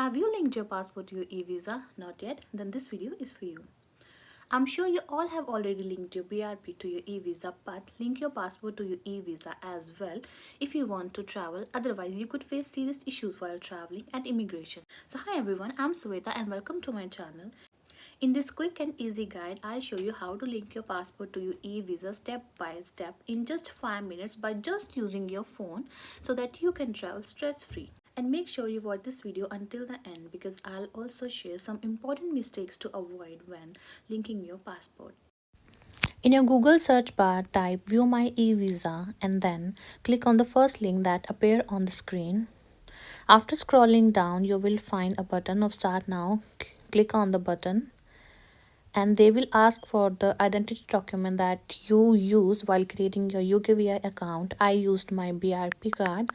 Have you linked your passport to your eVisa? Not yet? Then this video is for you. I'm sure you all have already linked your BRP to your eVisa, but link your passport to your eVisa as well if you want to travel. Otherwise, you could face serious issues while traveling at immigration. So hi everyone, I'm Sweta and welcome to my channel. In this quick and easy guide, I'll show you how to link your passport to your eVisa step by step in just 5 minutes by just using your phone so that you can travel stress-free. And make sure you watch this video until the end because I'll also share some important mistakes to avoid when linking your passport. In your Google search bar, type View My eVisa and then click on the first link that appears on the screen. After scrolling down, you will find a button of Start Now. Click on the button and they will ask for the identity document that you used while creating your UKVI account. I used my BRP card.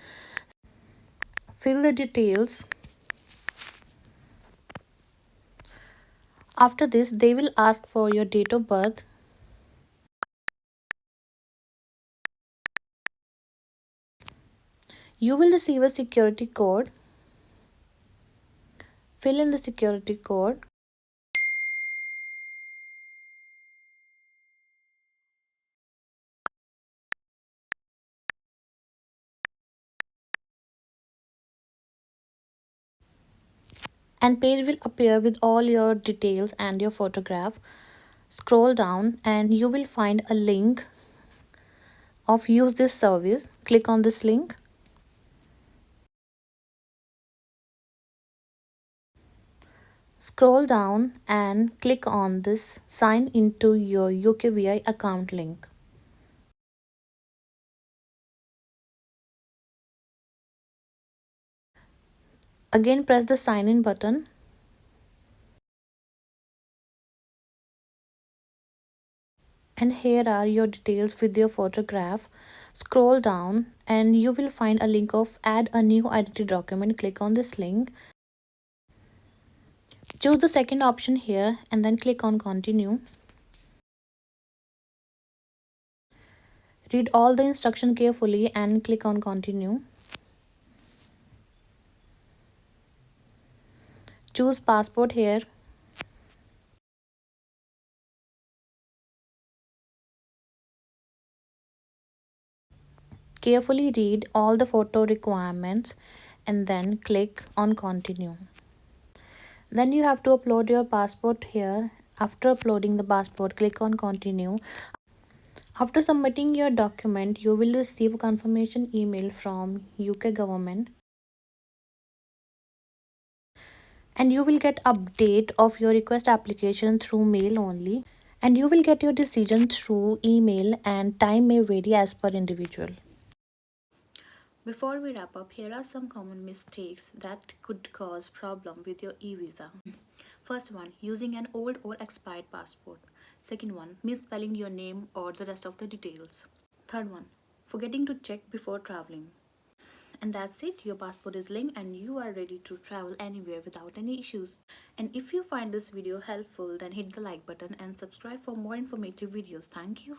Fill the details. After this, they will ask for your date of birth. You will receive a security code. Fill in the security code. And page will appear with all your details and your photograph. Scroll down and you will find a link of use this service. Click on this link. Scroll down and click on this sign into your UKVI account link. Again press the sign in button. And here are your details with your photograph. Scroll down and you will find a link of add a new identity document. Click on this link. Choose the second option here and then click on continue. Read all the instructions carefully and click on continue. Choose passport here. Carefully read all the photo requirements and then click on continue. Then you have to upload your passport here. After uploading the passport, click on continue. After submitting your document, you will receive a confirmation email from UK government and you will get update of your request application through mail only, and you will get your decision through email and time may vary as per individual. Before we wrap up, here are some common mistakes that could cause problem with your eVisa. First one, using an old or expired passport. Second one, misspelling your name or the rest of the details. Third one, forgetting to check before traveling. And that's it, your passport is linked and you are ready to travel anywhere without any issues. And if you find this video helpful, then hit the like button and subscribe for more informative videos. Thank you.